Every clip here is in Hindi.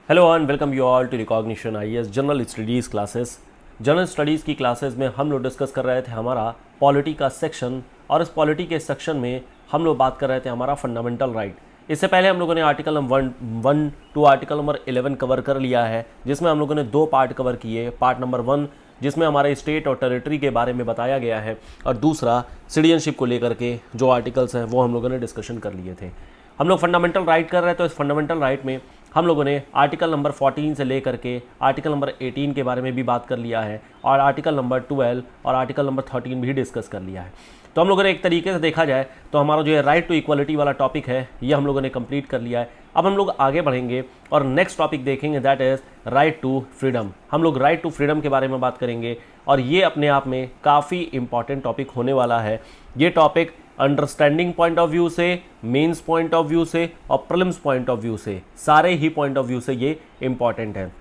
Hello and welcome you all to recognition IAS general studies classes. General studies की क्लासेस में हम लोग डिस्कस कर रहे थे हमारा पॉलिटी का सेक्शन, और इस पॉलिटी के सेक्शन में हम लोग बात कर रहे थे हमारा फंडामेंटल राइट। इससे पहले हम लोगों ने article number 1 to article number 11 cover कर लिया है, जिसमें हम लोगों ने 2 पार्ट कवर किए। पार्ट नंबर 1 जिसमें हमारे स्टेट और टेरिटरी के बारे में बताया गया है, और दूसरा सिटीजनशिप को लेकर के जो आर्टिकल्स हैं वो हम लोगों ने डिस्कशन कर लिए थे। हम लोग फंडामेंटल राइट कर रहे हैं, तो इस फंडामेंटल राइट में हम लोगों ने आर्टिकल नंबर 14 से लेकर के आर्टिकल नंबर 18 के बारे में भी बात कर लिया है, और आर्टिकल नंबर 12 और आर्टिकल नंबर 13 भी डिस्कस कर लिया है। तो हम लोगों ने एक तरीके से देखा जाए तो हमारा जो है राइट टू इक्वलिटी वाला टॉपिक है ये हम लोगों ने कंप्लीट कर लिया है। अब हम लोग आगे बढ़ेंगे और नेक्स्ट टॉपिक देखेंगे, that is right to freedom. हम लोग राइट टू फ्रीडम के बारे में बात करेंगे, और ये अपने आप में काफ़ी इंपॉर्टेंट टॉपिक होने वाला है। ये topic understanding point of view से, मेंस पॉइंट ऑफ व्यू से और प्रीलिम्स पॉइंट ऑफ व्यू से, सारे ही पॉइंट ऑफ व्यू से ये इंपॉर्टेंट है।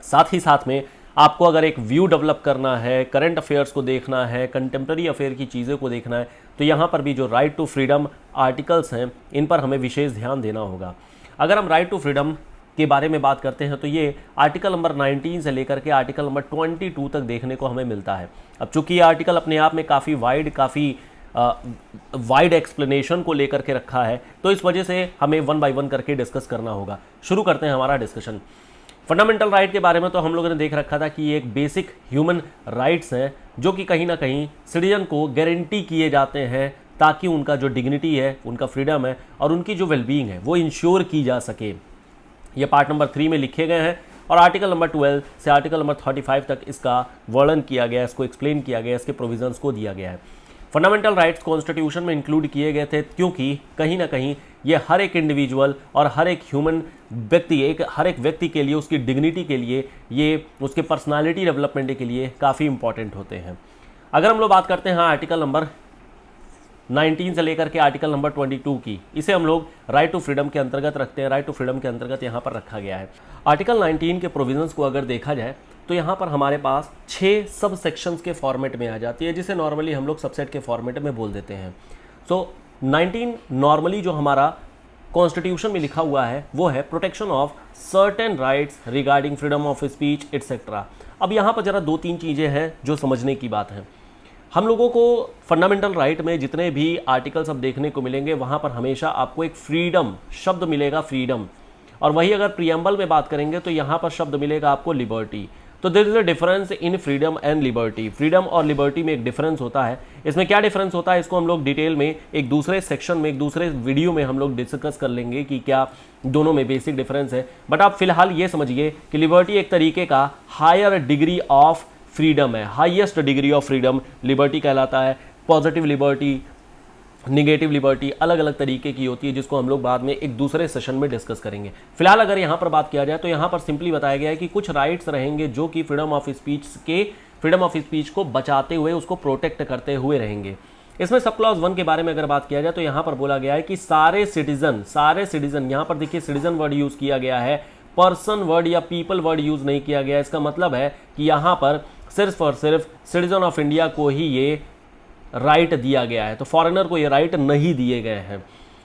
साथ ही साथ में आपको अगर एक व्यू डेवलप करना है, करंट अफेयर्स को देखना है, कंटेम्प्रेरी अफेयर की चीज़ों को देखना है, तो यहाँ पर भी जो राइट टू फ्रीडम आर्टिकल्स हैं इन पर हमें विशेष ध्यान देना होगा। अगर हम राइट टू फ्रीडम के बारे में बात करते हैं तो ये आर्टिकल नंबर 19 से लेकर के आर्टिकल नंबर 22 तक देखने को हमें मिलता है। अब चूंकि ये आर्टिकल अपने आप में काफ़ी वाइड एक्सप्लेनेशन को लेकर के रखा है, तो इस वजह से हमें 1 बाय 1 करके डिस्कस करना होगा। शुरू करते हैं हमारा डिस्कशन। फंडामेंटल राइट के बारे में तो हम लोगों ने देख रखा था कि ये एक बेसिक ह्यूमन राइट्स हैं जो कि कहीं ना कहीं सिटीजन को गारंटी किए जाते हैं, ताकि उनका जो डिग्निटी है, उनका फ्रीडम है और उनकी जो वेलबींग है वो इंश्योर की जा सके। ये पार्ट नंबर 3 में लिखे गए हैं, और आर्टिकल नंबर 12 से आर्टिकल नंबर 35 तक इसका वर्णन किया गया है, इसको एक्सप्लेन किया गया है, इसके प्रोविजंस को दिया गया है। फंडामेंटल राइट्स कॉन्स्टिट्यूशन में इंक्लूड किए गए थे क्योंकि कहीं ना कहीं ये हर एक इंडिविजुअल और हर एक ह्यूमन व्यक्ति, हर एक व्यक्ति के लिए, उसकी डिग्निटी के लिए, ये उसके पर्सनालिटी डेवलपमेंट के लिए काफ़ी इंपॉर्टेंट होते हैं। अगर हम लोग बात करते हैं आर्टिकल नंबर 19 से लेकर के आर्टिकल नंबर 22 की, इसे हम लोग राइट टू फ्रीडम के अंतर्गत रखते हैं। राइट टू फ्रीडम के अंतर्गत यहाँ पर रखा गया है। आर्टिकल 19 के प्रोविजंस को अगर देखा जाए तो यहाँ पर हमारे पास 6 सब सेक्शंस के फॉर्मेट में आ जाती है, जिसे नॉर्मली हम लोग सबसेट के फॉर्मेट में बोल देते हैं। सो 19 नॉर्मली जो हमारा कॉन्स्टिट्यूशन में लिखा हुआ है वो है protection of certain rights regarding freedom of speech etcetera. अब यहाँ पर जरा 2-3 चीज़ें हैं जो समझने की बात है। हम लोगों को फंडामेंटल राइट में जितने भी आर्टिकल्स अब देखने को मिलेंगे वहाँ पर हमेशा आपको एक फ्रीडम शब्द मिलेगा, फ्रीडम। और वही अगर प्रीएम्बल में बात करेंगे तो यहाँ पर शब्द मिलेगा आपको लिबर्टी। तो there is a difference in freedom and liberty. Freedom और लिबर्टी में एक डिफरेंस होता है। इसमें क्या डिफरेंस होता है इसको हम लोग डिटेल में एक दूसरे सेक्शन में, एक दूसरे वीडियो में हम लोग डिस्कस कर लेंगे कि क्या दोनों में बेसिक डिफरेंस है। बट आप फिलहाल ये समझिए कि लिबर्टी एक तरीके का हायर डिग्री ऑफ फ्रीडम है, highest degree of freedom liberty कहलाता है। पॉजिटिव लिबर्टी, निगेटिव लिबर्टी अलग अलग तरीके की होती है, जिसको हम लोग बाद में एक दूसरे सेशन में डिस्कस करेंगे। फिलहाल अगर यहाँ पर बात किया जाए तो यहाँ पर सिंपली बताया गया है कि कुछ राइट्स रहेंगे जो कि फ्रीडम ऑफ स्पीच को बचाते हुए, उसको प्रोटेक्ट करते हुए रहेंगे। इसमें सब क्लॉज 1 के बारे में अगर बात किया जाए तो यहाँ पर बोला गया है कि सारे सिटीजन, यहाँ पर देखिए सिटीजन वर्ड यूज किया गया है, पर्सन वर्ड या पीपल वर्ड यूज नहीं किया गया। इसका मतलब है कि यहाँ पर सिर्फ और सिर्फ सिटीजन ऑफ इंडिया को ही ये राइट दिया गया है, तो फॉरेनर को ये राइट नहीं दिए गए हैं।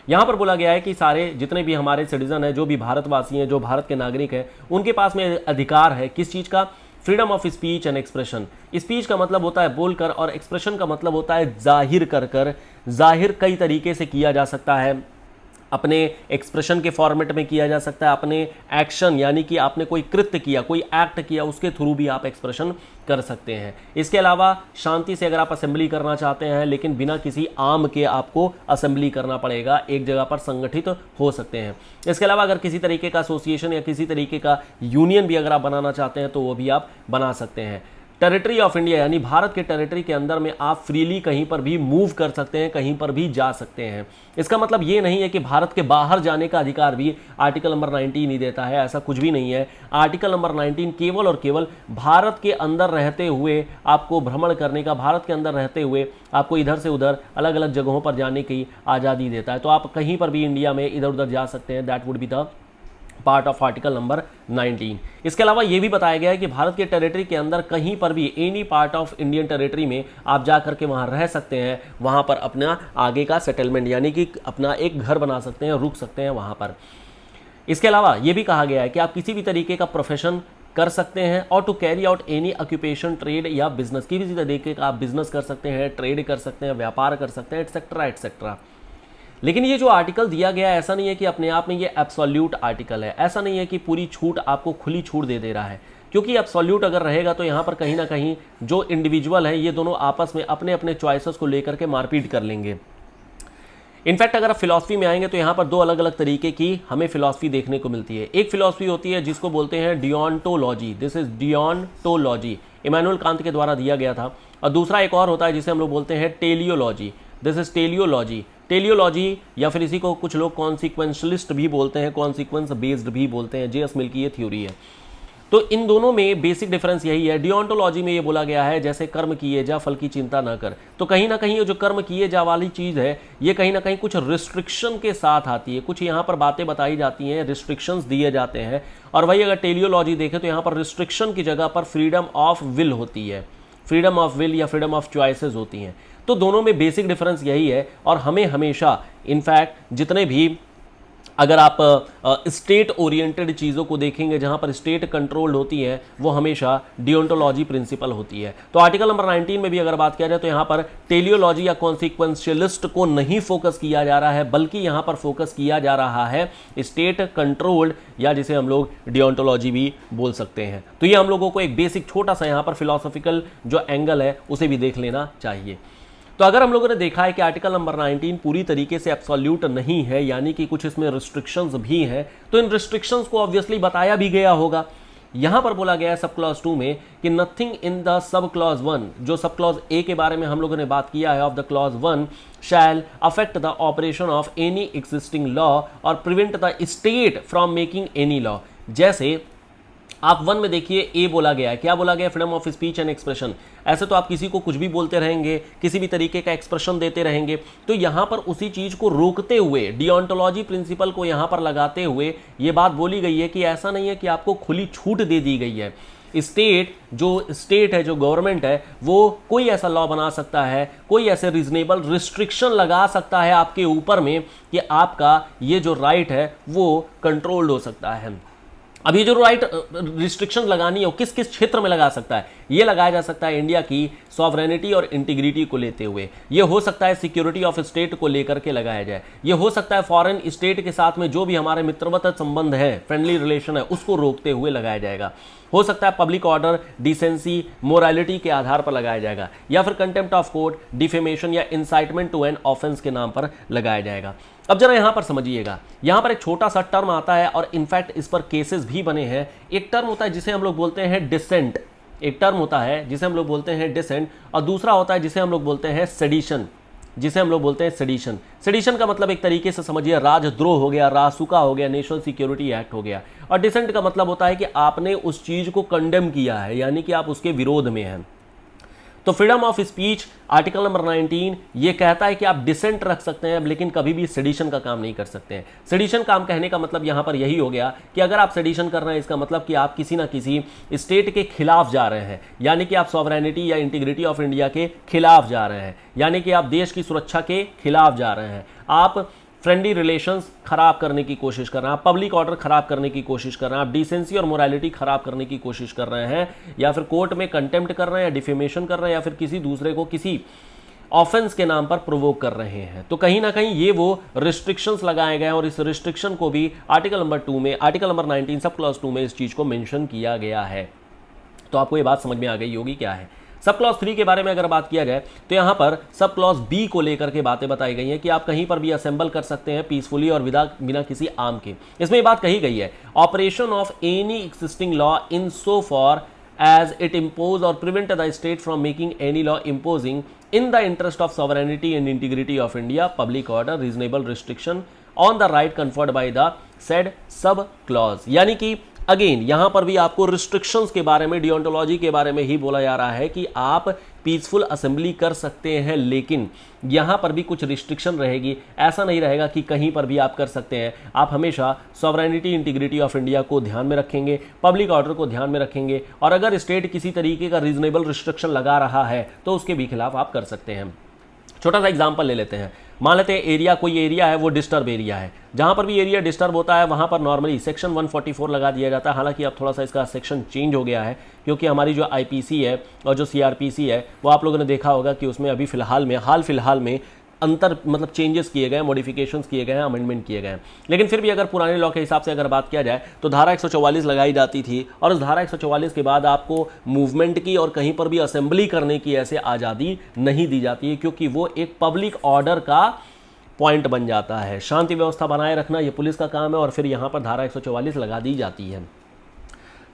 यहाँ पर बोला गया है कि सारे जितने भी हमारे सिटीजन हैं, जो भी भारतवासी हैं, जो भारत के नागरिक हैं, उनके पास में अधिकार है किस चीज़ का? Freedom of speech and expression. Speech का मतलब होता है बोलकर, और एक्सप्रेशन का मतलब होता है जाहिर कर। जाहिर कई तरीके से किया जा सकता है, अपने एक्सप्रेशन के फॉर्मेट में किया जा सकता है, अपने एक्शन यानी कि आपने कोई कृत्य किया, कोई एक्ट किया, उसके थ्रू भी आप एक्सप्रेशन कर सकते हैं। इसके अलावा शांति से अगर आप असेंबली करना चाहते हैं, लेकिन बिना किसी आम के आपको असेंबली करना पड़ेगा, एक जगह पर संगठित हो सकते हैं। इसके अलावा अगर किसी तरीके का एसोसिएशन या किसी तरीके का यूनियन भी अगर आप बनाना चाहते हैं तो वो भी आप बना सकते हैं। टेरिटरी ऑफ इंडिया यानी भारत के टेरिटरी के अंदर में आप फ्रीली कहीं पर भी मूव कर सकते हैं, कहीं पर भी जा सकते हैं। इसका मतलब ये नहीं है कि भारत के बाहर जाने का अधिकार भी आर्टिकल नंबर 19 ही देता है, ऐसा कुछ भी नहीं है। आर्टिकल नंबर 19 केवल और केवल भारत के अंदर रहते हुए आपको भ्रमण करने का, भारत के अंदर रहते हुए आपको इधर से उधर अलग अलग जगहों पर जाने की आज़ादी देता है। तो आप कहीं पर भी इंडिया में इधर उधर जा सकते हैं, that would be the part of article number 19। इसके अलावा यह भी बताया गया है कि भारत के टेरिटरी के अंदर कहीं पर भी any part of Indian territory में आप जा करके वहां रह सकते हैं, वहां पर अपना आगे का सेटलमेंट यानी कि अपना एक घर बना सकते हैं, रुक सकते हैं वहां पर। इसके अलावा ये भी कहा गया है कि आप किसी भी तरीके का प्रोफेशन कर सकते हैं और to carry out any occupation, trade या बिजनेस, किसी भी तरीके का आप बिजनेस कर सकते हैं, ट्रेड कर सकते हैं, व्यापार कर सकते हैं, एटसेट्रा एटसेट्रा। लेकिन ये जो आर्टिकल दिया गया है, ऐसा नहीं है कि अपने आप में ये एब्सोल्यूट आर्टिकल है, ऐसा नहीं है कि पूरी छूट आपको खुली छूट दे रहा है, क्योंकि एब्सोल्यूट अगर रहेगा तो यहाँ पर कहीं ना कहीं जो इंडिविजुअल हैं ये दोनों आपस में अपने अपने चॉइसेस को लेकर के मारपीट कर लेंगे। इनफैक्ट अगर आप फिलॉसफी में आएंगे तो यहाँ पर दो अलग अलग तरीके की हमें फिलॉसफी देखने को मिलती है। एक फिलॉसफी होती है जिसको बोलते हैं डियोंटोलॉजी, दिस इज डियोंटोलॉजी, इमैनुअल कांत के द्वारा दिया गया था। और दूसरा एक और होता है जिसे हम लोग बोलते हैं teleology, this is teleology. Teleology या फिर इसी को कुछ लोग कॉन्सिक्वेंशलिस्ट भी बोलते हैं, कॉन्सिक्वेंस बेस्ड भी बोलते हैं, जे.एस. मिल की ये थ्योरी है। तो इन दोनों में बेसिक डिफरेंस यही है। डियोंटोलॉजी में ये बोला गया है जैसे कर्म किए जा फल की चिंता ना कर, तो कहीं ना कहीं ये जो कर्म किए जा वाली चीज़ है ये कहीं ना कहीं कुछ रिस्ट्रिक्शन के साथ आती है, कुछ यहाँ पर बातें बताई जाती हैं, रिस्ट्रिक्शंस दिए जाते हैं। और वही अगर टेलियोलॉजी देखें तो यहाँ पर रिस्ट्रिक्शन की जगह पर फ्रीडम ऑफ विल होती है, फ्रीडम ऑफ विल या फ्रीडम ऑफ चॉइसेस होती हैं। तो दोनों में बेसिक डिफरेंस यही है। और हमें हमेशा इनफैक्ट जितने भी अगर आप स्टेट ओरिएंटेड चीज़ों को देखेंगे जहां पर स्टेट कंट्रोल्ड होती है वो हमेशा डियोंटोलॉजी प्रिंसिपल होती है। तो आर्टिकल नंबर 19 में भी अगर बात किया जाए तो यहाँ पर टेलियोलॉजी या कॉन्सिक्वेंशियलिस्ट को नहीं फोकस किया जा रहा है, बल्कि यहाँ पर फोकस किया जा रहा है स्टेट कंट्रोल्ड, या जिसे हम लोग डियोंटोलॉजी भी बोल सकते हैं। तो ये हम लोगों को एक बेसिक छोटा सा यहाँ पर फिलोसॉफिकल जो एंगल है उसे भी देख लेना चाहिए। तो अगर हम लोगों ने देखा है कि आर्टिकल नंबर 19 पूरी तरीके से एब्सोल्यूट नहीं है, यानी कि कुछ इसमें रिस्ट्रिक्शंस भी हैं, तो इन रिस्ट्रिक्शंस को ऑब्वियसली बताया भी गया होगा। यहां पर बोला गया है सब क्लॉज 2 में कि nothing in the sub clause 1, जो सब क्लॉज ए के बारे में हम लोगों ने बात किया है of the clause 1, shall affect the operation of any existing law or prevent the state from making any law. जैसे आप 1 में देखिए ए बोला गया है, क्या बोला गया? Freedom of speech and expression. ऐसे तो आप किसी को कुछ भी बोलते रहेंगे, किसी भी तरीके का एक्सप्रेशन देते रहेंगे, तो यहां पर उसी चीज को रोकते हुए डियोंटोलॉजी प्रिंसिपल को यहां पर लगाते हुए ये बात बोली गई है कि ऐसा नहीं है कि आपको खुली छूट दे दी गई है। स्टेट है, जो गवर्नमेंट है, वो कोई ऐसा लॉ बना सकता है, कोई ऐसे रीजनेबल रिस्ट्रिक्शन लगा सकता है आपके ऊपर में कि आपका ये जो राइट है वो कंट्रोल्ड हो सकता है। अब ये जो राइट रिस्ट्रिक्शन लगानी है वो किस किस क्षेत्र में लगा सकता है? ये लगाया जा सकता है इंडिया की सॉवरेनिटी और इंटीग्रिटी को लेते हुए, ये हो सकता है सिक्योरिटी ऑफ स्टेट को लेकर के लगाया जाए, ये हो सकता है फॉरेन स्टेट के साथ में जो भी हमारे मित्रवत संबंध है, फ्रेंडली रिलेशन है, उसको रोकते हुए लगाया जाएगा, हो सकता है पब्लिक ऑर्डर, डिसेंसी, मोरालिटी के आधार पर लगाया जाएगा, या फिर कंटेम्प्ट ऑफ कोर्ट, डिफेमेशन या इंसाइटमेंट टू एन ऑफेंस के नाम पर लगाया जाएगा। अब जरा यहां पर समझिएगा, यहां पर एक छोटा सा टर्म आता है और इनफैक्ट इस पर केसेस भी बने हैं। एक टर्म होता है जिसे हम लोग बोलते हैं डिसेंट, एक टर्म होता है जिसे हम लोग बोलते हैं डिसेंट, और दूसरा होता है जिसे हम लोग बोलते हैं सेडिशन, जिसे हम लोग बोलते हैं सेडिशन। सेडिशन का मतलब एक तरीके से समझिए राजद्रोह हो गया, रासुका हो गया, नेशनल सिक्योरिटी एक्ट हो गया। और डिसेंट का मतलब होता है कि आपने उस चीज को कंडेम किया है, यानी कि आप उसके विरोध में हैं। तो freedom of speech article number 19 ये कहता है कि आप डिसेंट रख सकते हैं, लेकिन कभी भी सेडिशन का काम नहीं कर सकते हैं। सेडिशन काम कहने का मतलब यहां पर यही हो गया कि अगर आप सेडिशन कर रहे हैं, इसका मतलब कि आप किसी ना किसी स्टेट के खिलाफ जा रहे हैं, यानी कि आप सॉवरेनिटी या इंटीग्रिटी ऑफ इंडिया के खिलाफ जा रहे हैं, यानी कि आप देश की सुरक्षा के खिलाफ जा रहे हैं, आप फ्रेंडली रिलेशंस खराब करने की कोशिश कर रहे हैं, आप पब्लिक ऑर्डर खराब करने की कोशिश कर रहे हैं, आप डिसेंसी और मोरालिटी खराब करने की कोशिश कर रहे हैं, या फिर कोर्ट में कंटेम्प्ट कर रहे हैं, या डिफेमेशन कर रहे हैं, या फिर किसी दूसरे को किसी ऑफेंस के नाम पर प्रोवोक कर रहे हैं। तो कहीं ना कहीं ये वो रिस्ट्रिक्शंस लगाए गए हैं, और इस रिस्ट्रिक्शन को भी आर्टिकल नंबर 2 में, आर्टिकल नंबर 19 सब क्लॉज 2 में इस चीज को मेंशन किया गया है। तो आपको ये बात समझ में आ गई होगी क्या है। सब क्लॉज 3 के बारे में अगर बात किया जाए तो यहां पर सब क्लॉज बी को लेकर के बातें बताई गई हैं कि आप कहीं पर भी असेंबल कर सकते हैं पीसफुली और बिना किसी आर्म के। इसमें ये बात कही गई है, operation of any existing law in so far as it impose or prevent the state from making any law imposing in the interest of sovereignty and integrity of India, public order, reasonable restriction on the right conferred by the said sub clause. यानी कि अगेन यहां पर भी आपको रिस्ट्रिक्शंस के बारे में, डियोंटोलॉजी के बारे में ही बोला जा रहा है कि आप पीसफुल असेंबली कर सकते हैं, लेकिन यहां पर भी कुछ रिस्ट्रिक्शन रहेगी। ऐसा नहीं रहेगा कि कहीं पर भी आप कर सकते हैं। आप हमेशा सॉवरेनिटी, इंटीग्रिटी ऑफ इंडिया को ध्यान में रखेंगे, पब्लिक ऑर्डर को ध्यान में रखेंगे, और अगर स्टेट किसी तरीके का रीजनेबल रिस्ट्रिक्शन लगा रहा है तो उसके भी खिलाफ आप कर सकते हैं। छोटा सा एग्जांपल ले लेते हैं, मान लेते हैं एरिया, कोई एरिया है वो डिस्टर्ब एरिया है, जहां पर भी एरिया डिस्टर्ब होता है वहां पर नॉर्मली सेक्शन 144 लगा दिया जाता है। हालांकि अब थोड़ा सा इसका सेक्शन चेंज हो गया है, क्योंकि हमारी जो आईपीसी है और जो सीआरपीसी है वो आप लोगों ने देखा होगा कि उसमें अभी हाल फिलहाल में अंतर मतलब चेंजेस किए गए, मॉडिफिकेशंस किए गए हैं, अमेंडमेंट किए गए हैं। लेकिन फिर भी अगर पुराने लॉ के हिसाब से अगर बात किया जाए तो धारा 144 लगाई जाती थी, और उस धारा 144 के बाद आपको मूवमेंट की और कहीं पर भी असेंबली करने की ऐसे आज़ादी नहीं दी जाती है, क्योंकि वो एक पब्लिक ऑर्डर का पॉइंट बन जाता है। शांति व्यवस्था बनाए रखना ये पुलिस का काम है, और फिर यहाँ पर धारा 144 लगा दी जाती है।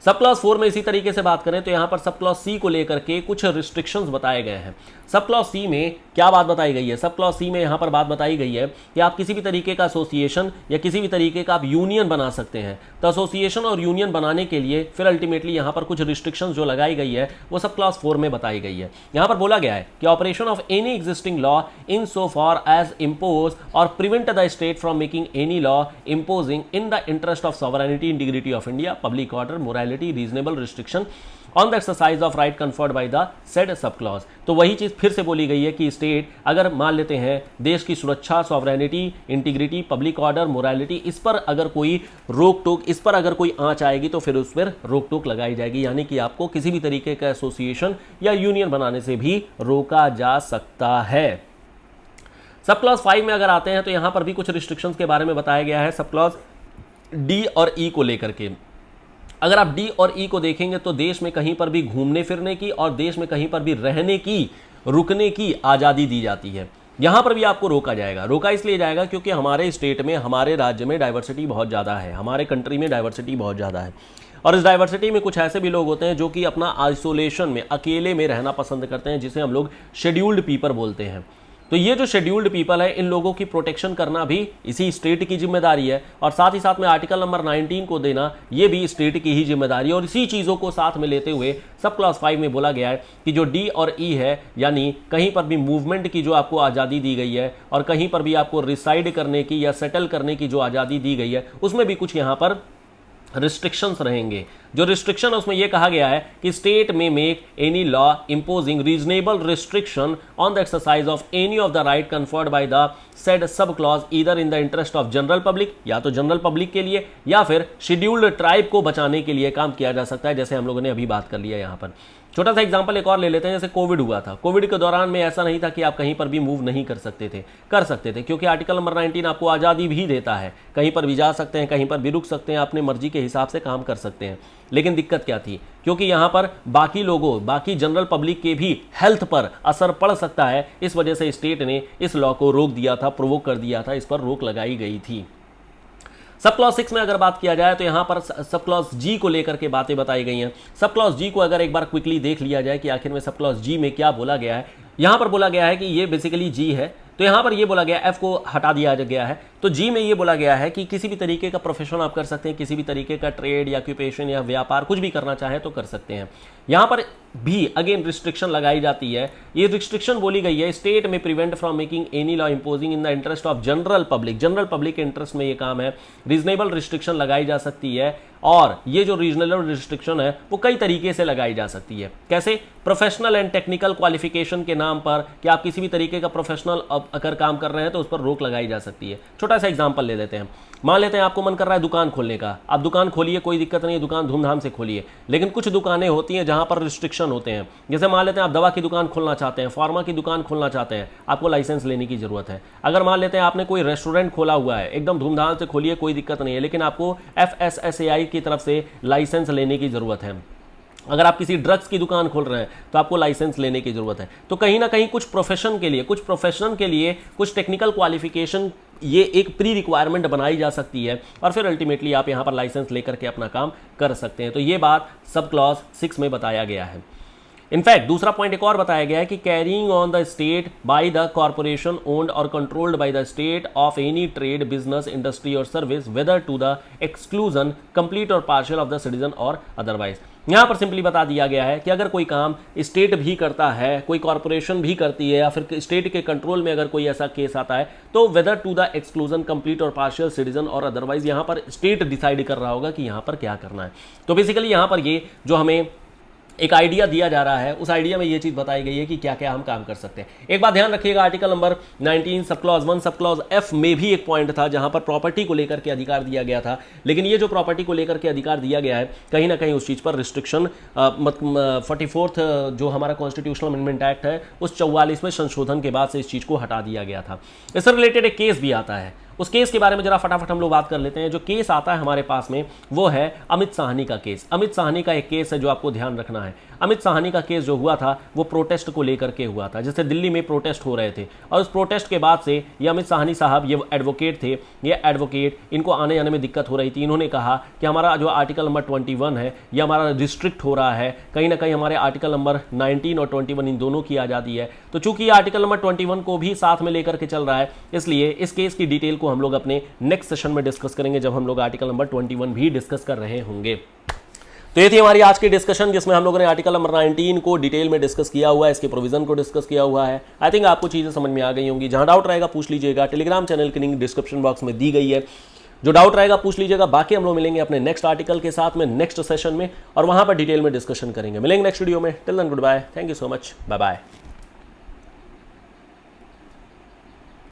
सब क्लॉज 4 में इसी तरीके से बात करें तो यहाँ पर सब क्लॉज सी को लेकर के कुछ रिस्ट्रिक्शंस बताए गए हैं। सब क्लॉज सी में क्या बात बताई गई है? सब क्लॉज सी में यहाँ पर बात बताई गई है कि आप किसी भी तरीके का एसोसिएशन या किसी भी तरीके का आप यूनियन बना सकते हैं। तो एसोसिएशन और यूनियन बनाने के लिए फिर अल्टीमेटली यहाँ पर कुछ रिस्ट्रिक्शंस जो लगाई गई है वो सब क्लॉज 4 में बताई गई है। यहाँ पर बोला गया है कि operation of any existing law in so far as impose or prevent the state from making any law imposing in the interest of sovereignty, integrity of India, public order, morality, reasonable restriction on the exercise of right conferred by the said sub clause. तो वही चीज फिर से बोली गई है कि स्टेट अगर मान लेते हैं देश की सुरक्षा, sovereignty, integrity, public order, morality, इस पर अगर कोई रोक टोक, इस पर अगर कोई आंच आएगी तो फिर उस पर रोक टोक लगाई जाएगी, यानी कि आपको किसी भी तरीके का एसोसिएशन या यूनियन बनाने से भी रोका जा सकता है। सब क्लॉज 5 में अगर आते हैं तो यहां पर भी कुछ रिस्ट्रिक्शंस के बारे में बताया गया है सब क्लॉज डी और ई को लेकर के। अगर आप डी और ई को देखेंगे तो देश में कहीं पर भी घूमने फिरने की और देश में कहीं पर भी रहने की, रुकने की आज़ादी दी जाती है। यहां पर भी आपको रोका जाएगा। रोका इसलिए जाएगा क्योंकि हमारे स्टेट में, हमारे राज्य में डाइवर्सिटी बहुत ज़्यादा है, हमारे कंट्री में डाइवर्सिटी बहुत ज़्यादा है, और इस डाइवर्सिटी में कुछ ऐसे भी लोग होते हैं जो कि अपना आइसोलेशन में, अकेले में रहना पसंद करते हैं, जिसे हम लोग शेड्यूल्ड पीपल बोलते हैं। तो ये जो शेड्यूल्ड पीपल है, इन लोगों की प्रोटेक्शन करना भी इसी स्टेट की जिम्मेदारी है, और साथ ही साथ में आर्टिकल नंबर 19 को देना ये भी स्टेट की ही जिम्मेदारी है। और इसी चीज़ों को साथ में लेते हुए सब क्लॉज 5 में बोला गया है कि जो डी और ई है, यानी कहीं पर भी मूवमेंट की जो आपको आज़ादी दी गई है और कहीं पर भी आपको रिसाइड करने की या सेटल करने की जो आज़ादी दी गई है, उसमें भी कुछ यहाँ पर रिस्ट्रिक्शंस रहेंगे। जो रिस्ट्रिक्शन है उसमें यह कहा गया है कि स्टेट में make any law imposing reasonable restriction on the exercise of any of the right conferred by the said sub clause either in the interest of general public, या तो जनरल पब्लिक के लिए या फिर शेड्यूल्ड ट्राइब को बचाने के लिए काम किया जा सकता है, जैसे हम लोगों ने अभी बात कर लिया यहाँ पर। छोटा सा एग्जांपल एक और ले लेते हैं, जैसे कोविड हुआ था। कोविड के दौरान में ऐसा नहीं था कि आप कहीं पर भी मूव नहीं कर सकते थे, कर सकते थे, क्योंकि आर्टिकल नंबर 19 आपको आज़ादी भी देता है, कहीं पर भी जा सकते हैं, कहीं पर भी रुक सकते हैं, अपने मर्जी के हिसाब से काम कर सकते हैं। लेकिन दिक्कत क्या थी? क्योंकि यहाँ पर बाकी लोगों, बाकी जनरल पब्लिक के भी हेल्थ पर असर पड़ सकता है, इस वजह से स्टेट ने इस लॉ को रोक दिया था, प्रोवोक कर दिया था, इस पर रोक लगाई गई थी। सब क्लॉज 6 में अगर बात किया जाए तो यहाँ पर सब क्लॉज जी को लेकर के बातें बताई गई हैं। सब क्लॉज जी को अगर एक बार क्विकली देख लिया जाए कि आखिर में सब क्लॉज जी में क्या बोला गया है। यहाँ पर बोला गया है कि ये बेसिकली जी है, तो यहाँ पर ये बोला गया एफ को हटा दिया गया है, तो जी में ये बोला गया है कि किसी भी तरीके का प्रोफेशन आप कर सकते हैं, किसी भी तरीके का ट्रेड या ऑक्यूपेशन या व्यापार कुछ भी करना चाहे तो कर सकते हैं। यहाँ पर भी अगेन रिस्ट्रिक्शन लगाई जाती है। ये रिस्ट्रिक्शन बोली गई है, स्टेट में prevent from making any law imposing in the interest of general public, general public के इंटरेस्ट में ये काम है। रीजनेबल रिस्ट्रिक्शन लगाई जा सकती है, और ये जो रीजनेबल रिस्ट्रिक्शन है वो कई तरीके से लगाई जा सकती है। कैसे? प्रोफेशनल एंड टेक्निकल क्वालिफिकेशन के नाम पर, कि आप किसी भी तरीके का प्रोफेशनल अगर काम कर रहे हैं तो उस पर रोक लगाई जा सकती है। छोटा सा एग्जांपल ले लेते हैं, मान लेते हैं आपको मन कर रहा है दुकान खोलने का, आप दुकान खोलिए, कोई दिक्कत नहीं है, दुकान धूमधाम से खोलिए। लेकिन कुछ दुकानें होती हैं जहां पर रिस्ट्रिक्शन होते हैं, जैसे मान लेते हैं आप दवा की दुकान खोलना चाहते हैं, फार्मा की दुकान खोलना चाहते हैं, आपको लाइसेंस लेने की जरूरत है। अगर मान लेते हैं आपने कोई रेस्टोरेंट खोला हुआ है, एकदम धूमधाम से खोलिए, कोई दिक्कत नहीं है, लेकिन आपको FSSAI की तरफ से लाइसेंस लेने की जरूरत है। अगर आप किसी ड्रग्स की दुकान खोल रहे हैं तो आपको लाइसेंस लेने की जरूरत है। तो कहीं ना कहीं कुछ प्रोफेशन के लिए, कुछ टेक्निकल क्वालिफिकेशन, ये एक प्री रिक्वायरमेंट बनाई जा सकती है, और फिर अल्टीमेटली आप यहां पर लाइसेंस लेकर के अपना काम कर सकते हैं। तो ये बात सब क्लॉज 6 में बताया गया है। इनफैक्ट दूसरा पॉइंट एक और बताया गया है कि carrying on the state by the corporation owned or controlled by the state of any trade, business, industry or service whether to the exclusion complete और पार्शियल ऑफ द सिटीजन और अदरवाइज। यहां पर सिंपली बता दिया गया है कि अगर कोई काम स्टेट भी करता है, कोई कॉर्पोरेशन भी करती है, या फिर स्टेट के कंट्रोल में अगर कोई ऐसा केस आता है, तो whether to the exclusion complete और पार्शियल, सिटीजन और अदरवाइज, यहां पर स्टेट डिसाइड कर रहा होगा कि यहां पर क्या करना है। तो बेसिकली यहां पर ये जो हमें एक आइडिया दिया जा रहा है, उस आइडिया में ये चीज़ बताई गई है कि क्या क्या हम काम कर सकते हैं। एक बात ध्यान रखिएगा, article number 19 sub clause 1 sub clause F में भी एक पॉइंट था जहां पर प्रॉपर्टी को लेकर के अधिकार दिया गया था, लेकिन ये जो प्रॉपर्टी को लेकर के अधिकार दिया गया है कहीं ना कहीं उस चीज़ पर रिस्ट्रिक्शन 44th जो हमारा कॉन्स्टिट्यूशनल अमेंडमेंट एक्ट है उस 44वें संशोधन के बाद से इस चीज़ को हटा दिया गया था। इससे रिलेटेड एक केस भी आता है, उस केस के बारे में जरा फटाफट हम लोग बात कर लेते हैं। जो केस आता है हमारे पास में वो है अमित साहनी का केस। अमित साहनी का एक केस है जो आपको ध्यान रखना है। अमित साहनी का केस जो हुआ था वो प्रोटेस्ट को लेकर के हुआ था, जैसे दिल्ली में प्रोटेस्ट हो रहे थे और उस प्रोटेस्ट के बाद से ये अमित साहनी साहब, ये एडवोकेट थे, ये एडवोकेट, इनको आने जाने में दिक्कत हो रही थी। इन्होंने कहा कि हमारा जो आर्टिकल नंबर 21 है ये हमारा रिस्ट्रिक्ट हो रहा है, कहीं ना कहीं हमारे आर्टिकल नंबर 19 और 21 इन दोनों की आज़ादी है। तो चूंकि ये आर्टिकल नंबर 21 को भी साथ में लेकर के चल रहा है, इसलिए इस केस की डिटेल को हम लोग अपने नेक्स्ट सेशन में डिस्कस करेंगे जब हम लोग आर्टिकल नंबर 21 भी डिस्कस कर रहे होंगे। तो ये थी हमारी आज की डिस्कशन जिसमें हम लोगों ने आर्टिकल नंबर 19 को डिटेल में डिस्कस किया हुआ है, इसके प्रोविजन को डिस्कस किया हुआ है। आई थिंक आपको चीज़ें समझ में आ गई होंगी। जहां डाउट रहेगा पूछ लीजिएगा, टेलीग्राम चैनल की लिंक डिस्क्रिप्शन बॉक्स में दी गई है, जो डाउट रहेगा पूछ लीजिएगा। बाकी हम लोग मिलेंगे अपने नेक्स्ट आर्टिकल के साथ में नेक्स्ट सेशन में और वहां पर डिटेल में डिस्कशन करेंगे। मिलेंगे नेक्स्ट वीडियो में। Till then goodbye, thank you so much, bye bye.